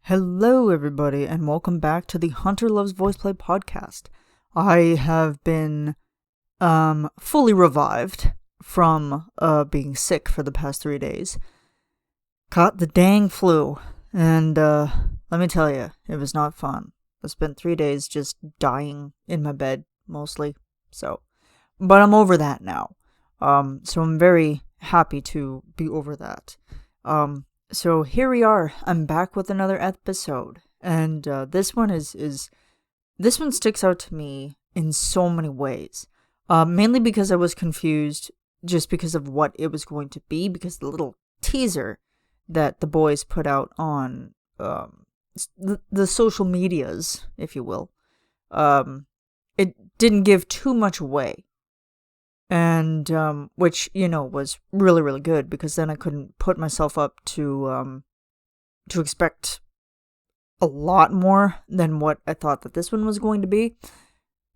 Hello, everybody, and welcome back to the Hunter Loves VoicePlay podcast. I have been fully revived from being sick for the past 3 days. Caught the dang flu, and let me tell you, it was not fun. I spent 3 days just dying in my bed, mostly. But I'm over that now. So I'm very happy to be over that. So here we are. I'm back with another episode, and this one this one sticks out to me in so many ways. Mainly because I was confused just because of what it was going to be, because the little teaser that the boys put out on the social medias, if you will, it didn't give too much away. And which was really, really good, because then I couldn't put myself up to expect a lot more than what I thought that this one was going to be.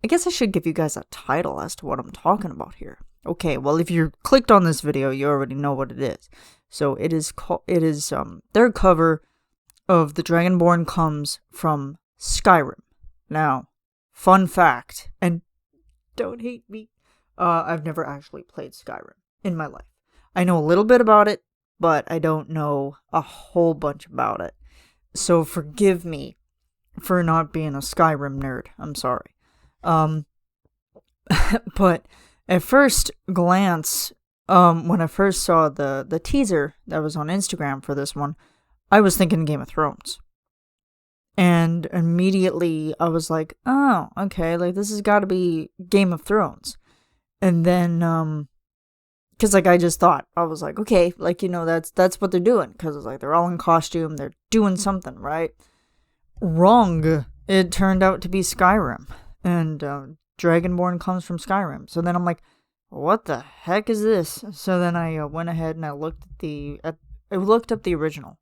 I guess I should give you guys a title as to what I'm talking about here. Okay, well, if you clicked on this video, you already know what it is. So it is their cover of The Dragonborn comes from Skyrim. Now, fun fact, and don't hate me, I've never actually played Skyrim in my life. I know a little bit about it, but I don't know a whole bunch about it. So forgive me for not being a Skyrim nerd. I'm sorry. But at first glance, when I first saw the teaser that was on Instagram for this one, I was thinking Game of Thrones. And immediately I was like, oh, okay, like this has got to be Game of Thrones. And then, cause like I just thought, I was like, okay, like, that's what they're doing. Cause it's like, they're all in costume, they're doing something, right? Wrong. It turned out to be Skyrim. And, Dragonborn comes from Skyrim. So then I'm like, what the heck is this? So then I went ahead and I looked I looked up the original.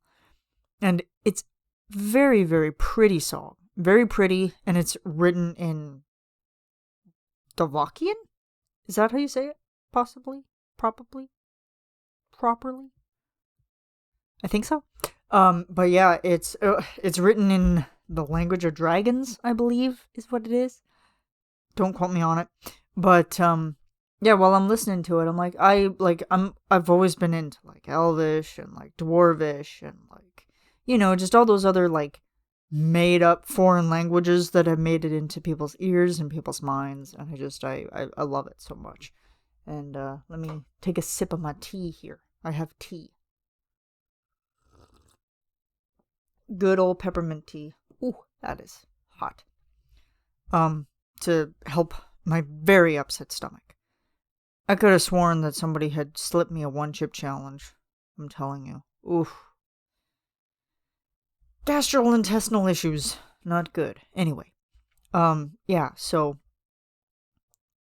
And it's very, very pretty song. Very pretty, and it's written in Slovakian? Is that how you say it? Possibly? Probably? Properly? I think so. But yeah, it's written in the language of dragons, I believe, is what it is. Don't quote me on it. But yeah, while I'm listening to it, I'm like, I've always been into like Elvish and like Dwarvish and like, just all those other like made up foreign languages that have made it into people's ears and people's minds, and I love it so much. And let me take a sip of my tea here. I have tea. Good old peppermint tea. Ooh, that is hot. To help my very upset stomach. I could have sworn that somebody had slipped me a one-chip challenge. I'm telling you. Oof. Gastrointestinal issues. Not good. Anyway. Yeah, so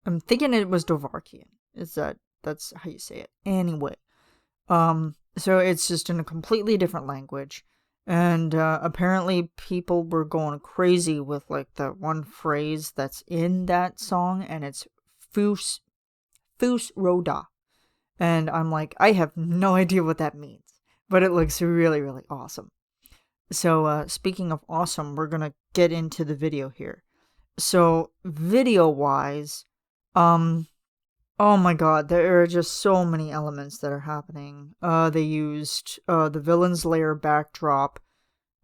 I'm thinking it was Dovahkian. That's how you say it. Anyway. So it's just in a completely different language. And apparently people were going crazy with like the one phrase that's in that song, and it's Fus Roda. And I'm like, I have no idea what that means, but it looks really, really awesome. So, speaking of awesome, we're gonna get into the video here. So, video-wise, oh my god, there are just so many elements that are happening. They used, the Villain's Lair backdrop,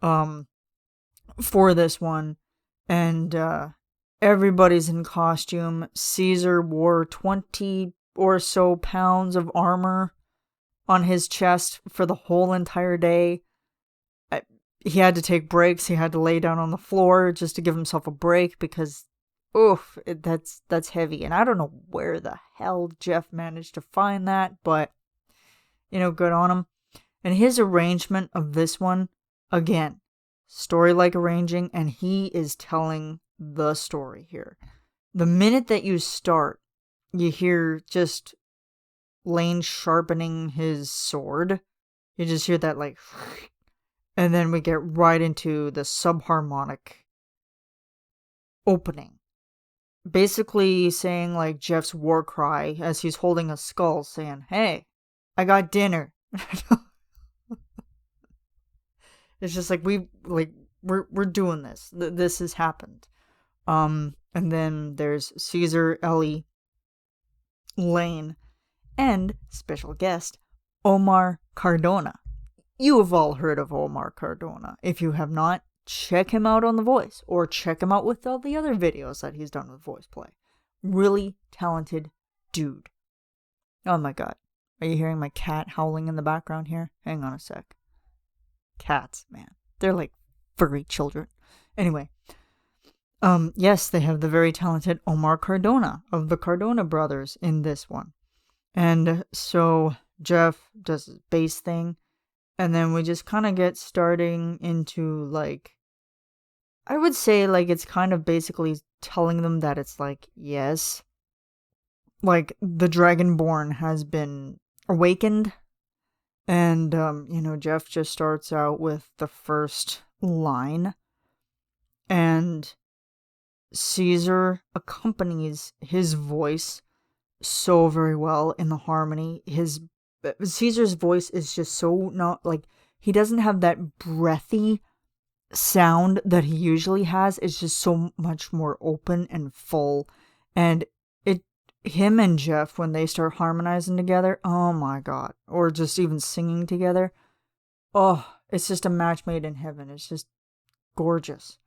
for this one, and, everybody's in costume. Caesar wore 20 or so pounds of armor on his chest for the whole entire day. He had to take breaks. He had to lay down on the floor just to give himself a break because, oof, that's heavy. And I don't know where the hell Jeff managed to find that, but, good on him. And his arrangement of this one, again, story-like arranging, and he is telling the story here. The minute that you start, you hear just Lane sharpening his sword. You just hear that, like... And then we get right into the subharmonic opening. Basically saying like Jeff's war cry as he's holding a skull saying, hey, I got dinner. It's just like we're doing this. This has happened. And then there's Caesar, Ellie, Lane, and special guest Omar Cardona. You have all heard of Omar Cardona. If you have not, check him out on The Voice, or check him out with all the other videos that he's done with VoicePlay. Really talented dude. Oh my god. Are you hearing my cat howling in the background here? Hang on a sec. Cats, man. They're like furry children. Anyway. Yes, they have the very talented Omar Cardona of the Cardona brothers in this one. And so Jeff does his bass thing. And then we just kind of get starting into, like, I would say, like, it's kind of basically telling them that it's like, yes, like, the Dragonborn has been awakened. And, Jeff just starts out with the first line. And Caesar accompanies his voice so very well in the harmony. Caesar's voice is just so not, like, he doesn't have that breathy sound that he usually has. It's just so much more open and full. And him and Jeff, when they start harmonizing together, oh my god. Or just even singing together. Oh, it's just a match made in heaven. It's just gorgeous.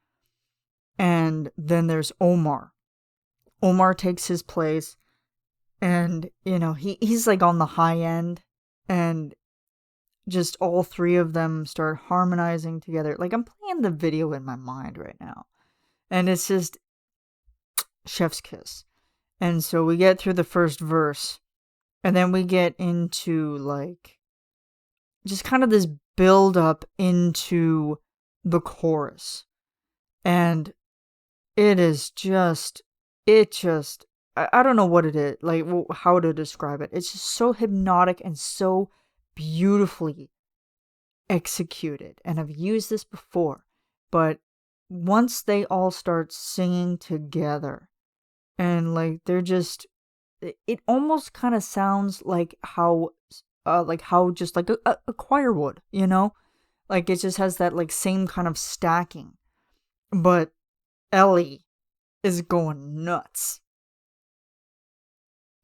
And then there's Omar. Omar takes his place. And, he's like on the high end. And just all three of them start harmonizing together. Like, I'm playing the video in my mind right now. And it's just chef's kiss. And so we get through the first verse. And then we get into, like, just kind of this build up into the chorus. And it just, I don't know what it is, like, how to describe it. It's just so hypnotic and so beautifully executed. And I've used this before, but once they all start singing together, and, like, they're just, it almost kind of sounds like how just like a choir would, Like, it just has that, like, same kind of stacking. But Ellie is going nuts.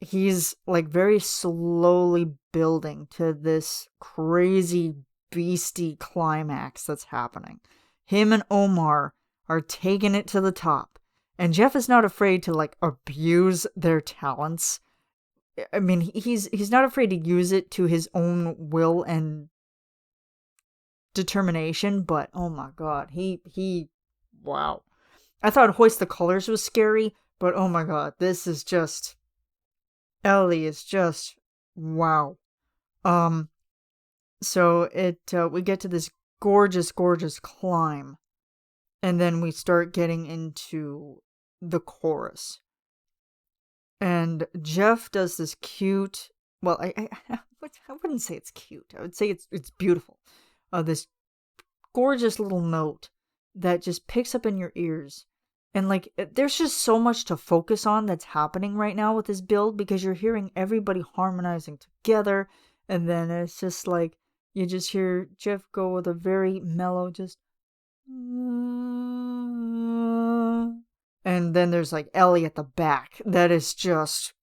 He's, like, very slowly building to this crazy beastie climax that's happening. Him and Omar are taking it to the top. And Jeff is not afraid to, like, abuse their talents. I mean, he's not afraid to use it to his own will and determination, but oh my god, wow. I thought Hoist the Colors was scary, but oh my god, this is just, Ellie is just, wow. So we get to this gorgeous, gorgeous climb, and then we start getting into the chorus. And Jeff does this cute, well, I wouldn't say it's cute. I would say it's beautiful. This gorgeous little note that just picks up in your ears. And, like, there's just so much to focus on that's happening right now with this build, because you're hearing everybody harmonizing together. And then it's just like, you just hear Jeff go with a very mellow, just, and then there's, like, Ellie at the back that is just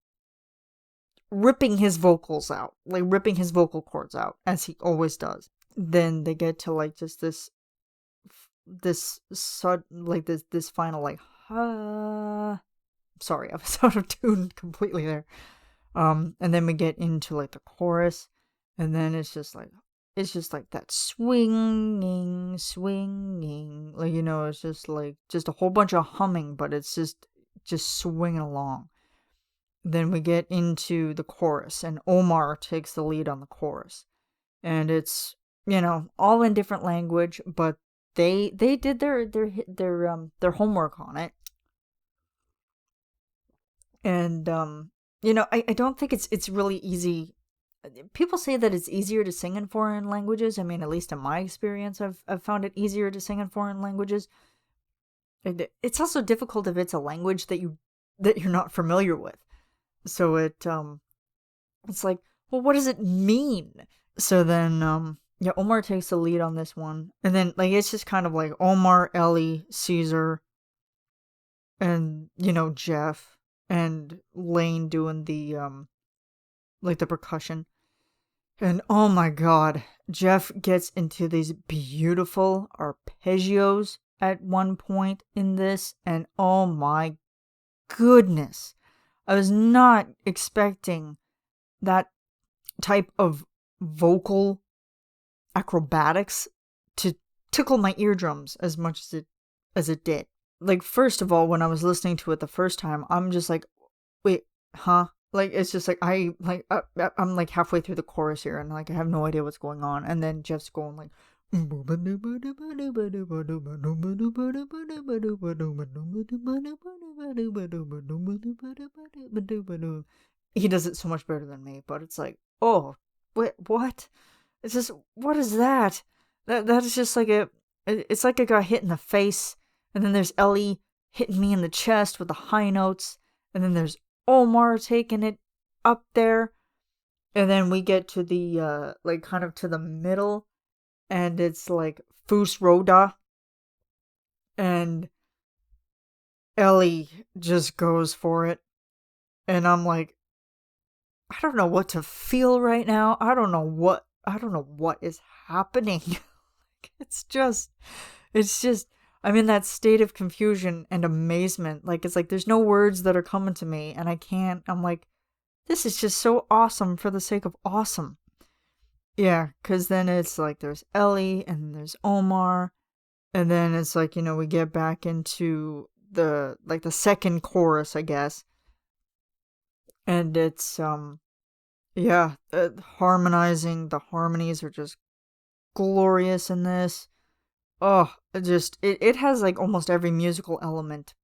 ripping his vocals out, like ripping his vocal cords out, as he always does. Then they get to, like, just this final, like, sorry, I was out of tune completely there. And then we get into, like, the chorus, and then it's just like that swinging, like, it's just like, just a whole bunch of humming, but it's just swinging along. Then we get into the chorus, and Omar takes the lead on the chorus, and it's, all in different language, but they did their homework on it. And I don't think it's really easy. People say that it's easier to sing in foreign languages. I mean, at least in my experience, I've found it easier to sing in foreign languages. It's also difficult if it's a language that you're not familiar with. So it's like, well, what does it mean? So then yeah, Omar takes the lead on this one. And then, like, it's just kind of like Omar, Ellie, Caesar, and, Jeff, and Lane doing the, like, the percussion. And oh my god, Jeff gets into these beautiful arpeggios at one point in this, and oh my goodness. I was not expecting that type of vocal acrobatics to tickle my eardrums as much as it did. Like, first of all, when I was listening to it the first time, I'm just like, wait, huh? Like, it's just like I'm like halfway through the chorus here, and like I have no idea what's going on, and then Jeff's going like, he does it so much better than me, but it's like, oh, wait, what? It's just, what is that? That is just like it's like I got hit in the face, and then there's Ellie hitting me in the chest with the high notes, and then there's Omar taking it up there, and then we get to the, like, kind of to the middle, and it's like Fus Roda, and Ellie just goes for it, and I'm like, I don't know what to feel right now. I don't know what is happening. it's just I'm in that state of confusion and amazement. Like, it's like there's no words that are coming to me, and I'm like, this is just so awesome for the sake of awesome. Yeah, because then it's like there's Ellie and there's Omar, and then it's like, we get back into the second chorus, I guess. And it's yeah, harmonizing. The harmonies are just glorious in this. Oh, it has like almost every musical element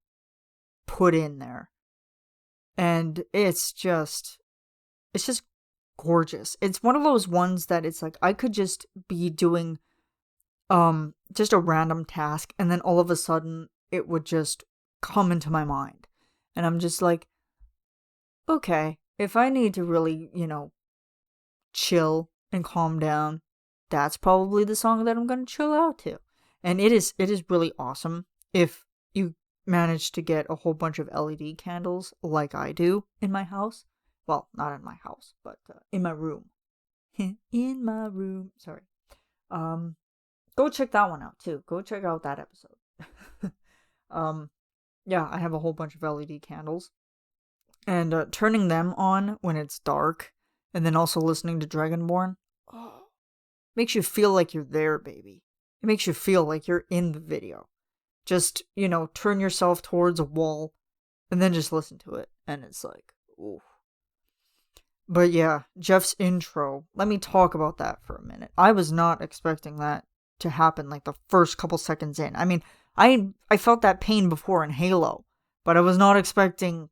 put in there. And it's just gorgeous. It's one of those ones that it's like I could just be doing just a random task, and then all of a sudden it would just come into my mind. And I'm just like, okay, if I need to really, chill and calm down, that's probably the song that I'm going to chill out to. And it is really awesome if you manage to get a whole bunch of LED candles like I do in my house. Well, not in my house, but in my room. In my room. Sorry. Go check that one out too. Go check out that episode. Yeah, I have a whole bunch of LED candles. And turning them on when it's dark, and then also listening to Dragonborn, makes you feel like you're there, baby. It makes you feel like you're in the video. Just, turn yourself towards a wall, and then just listen to it, and it's like, ooh. But yeah, Jeff's intro, let me talk about that for a minute. I was not expecting that to happen like the first couple seconds in. I mean, I felt that pain before in Halo, but I was not expecting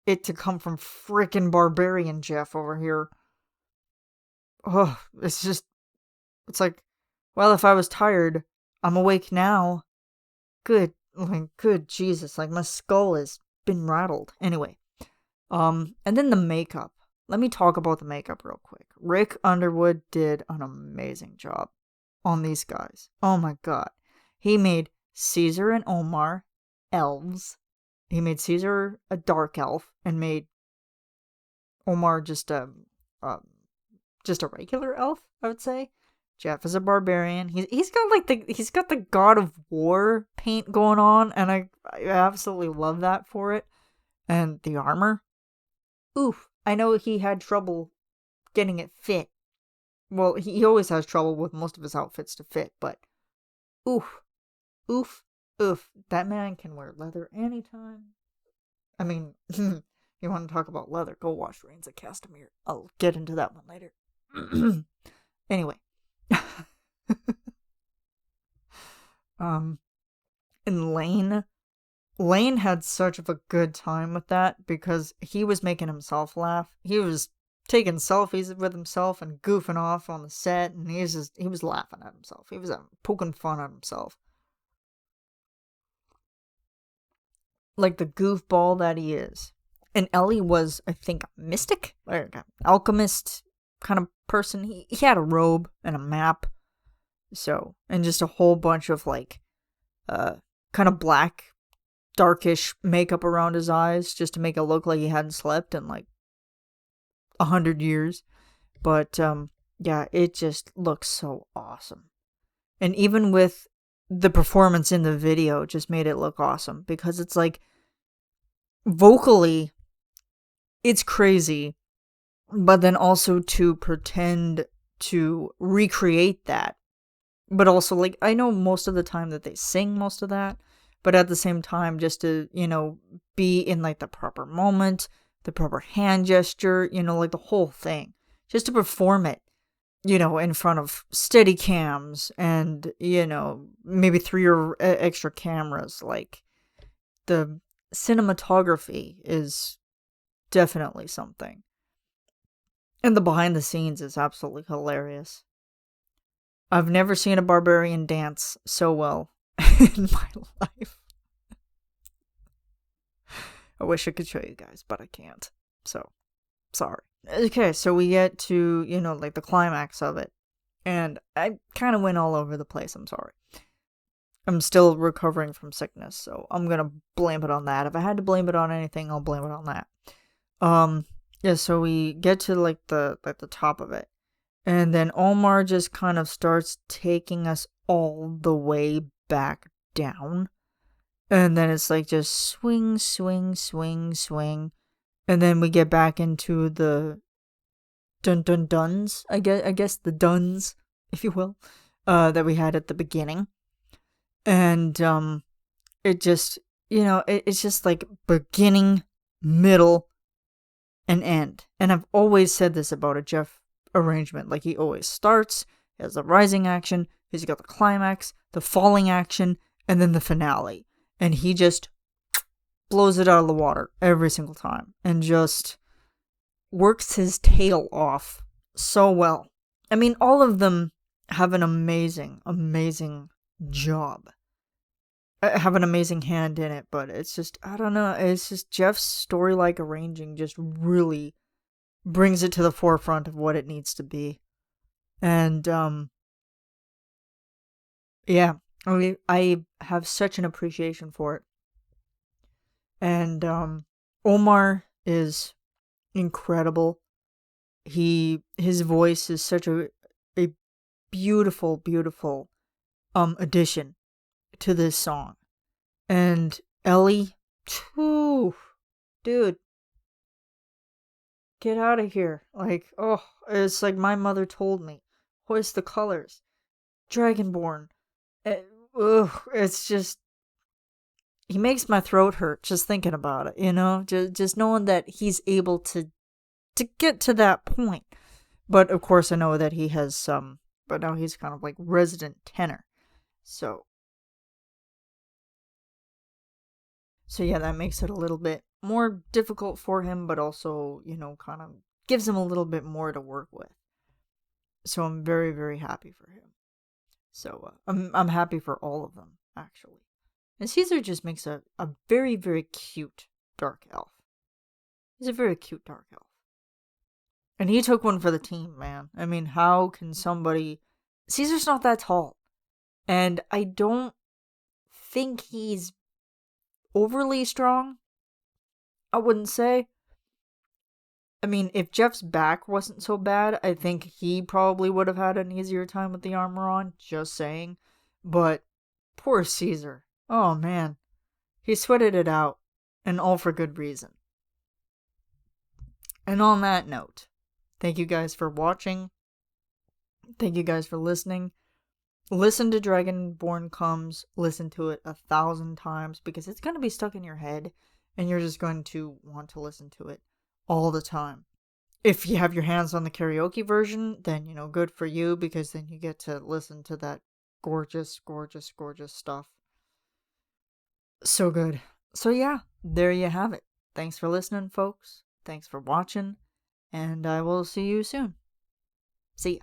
it to come from frickin' Barbarian Jeff over here. Oh, it's like, well, if I was tired, I'm awake now. Good Jesus, like my skull has been rattled. Anyway, and then the makeup. Let me talk about the makeup real quick. Rick Underwood did an amazing job on these guys. Oh my god. He made Caesar and Omar elves. He made Caesar a dark elf and made Omar just a regular elf, I would say. Jeff is a barbarian. He's got the God of War paint going on, and I absolutely love that for it. And the armor. Oof. I know he had trouble getting it fit. Well, he always has trouble with most of his outfits to fit, but oof. That man can wear leather anytime. I mean, you want to talk about leather, go watch Reigns of Castamere. I'll get into that one later. Anyway. And Lane had such of a good time with that because he was making himself laugh. He was taking selfies with himself and goofing off on the set, and he was laughing at himself. He was poking fun at himself. Like the goofball that he is. And Ellie was, I think, a mystic, like an alchemist kind of person. He had a robe and a map, So, and just a whole bunch of like, kind of black, darkish makeup around his eyes just to make it look like he hadn't slept in like 100 years. But, yeah, it just looks so awesome. And even with the performance in the video, just made it look awesome because it's like, vocally, it's crazy, but then also to pretend to recreate that. But also, like, I know most of the time that they sing most of that, but at the same time, just to, be in, like, the proper moment, the proper hand gesture, like, the whole thing. Just to perform it, in front of steady cams and, maybe 3 or extra cameras. Like, the cinematography is definitely something. And the behind the scenes is absolutely hilarious. I've never seen a barbarian dance so well in my life. I wish I could show you guys, but I can't. So, sorry. Okay, so we get to, like the climax of it. And I kind of went all over the place, I'm sorry. I'm still recovering from sickness, so I'm gonna blame it on that. If I had to blame it on anything, I'll blame it on that. Yeah, so we get to like the top of it. And then Omar just kind of starts taking us all the way back down. And then it's like just swing, swing, swing, swing. And then we get back into the duns, I guess the duns, if you will, that we had at the beginning. And it just, it's just like beginning, middle, and end. And I've always said this about a Jeff arrangement. Like, he always starts, he has the rising action, he's got the climax, the falling action, and then the finale. And he just blows it out of the water every single time. And just works his tail off so well. I mean, all of them have an amazing, amazing job. Have an amazing hand in it, but it's just, I don't know, it's just Jeff's story-like arranging just really brings it to the forefront of what it needs to be. And, yeah, I have such an appreciation for it. And, Omar is incredible. His voice is such a beautiful, beautiful, addition to this song. And Ellie, dude, get out of here. Like, oh, it's like my mother told me. Hoist the colors. Dragonborn. It's just, he makes my throat hurt just thinking about it, just knowing that he's able to get to that point. But of course I know that he has some, but now he's kind of like resident tenor. So yeah, that makes it a little bit more difficult for him, but also, kind of gives him a little bit more to work with. So I'm very, very happy for him. So I'm happy for all of them, actually. And Caesar just makes a very, very cute dark elf. He's a very cute dark elf. And he took one for the team, man. I mean, how can somebody... Caesar's not that tall. And I don't think he's overly strong, I wouldn't say. I mean, if Jeff's back wasn't so bad, I think he probably would have had an easier time with the armor on, just saying. But poor Caesar. Oh man. He sweated it out, and all for good reason. And on that note, thank you guys for watching. Thank you guys for listening. Listen to Dragonborn Comes. Listen to it 1,000 times because it's going to be stuck in your head and you're just going to want to listen to it all the time. If you have your hands on the karaoke version, then, good for you because then you get to listen to that gorgeous, gorgeous, gorgeous stuff. So good. So yeah, there you have it. Thanks for listening, folks. Thanks for watching. And I will see you soon. See ya.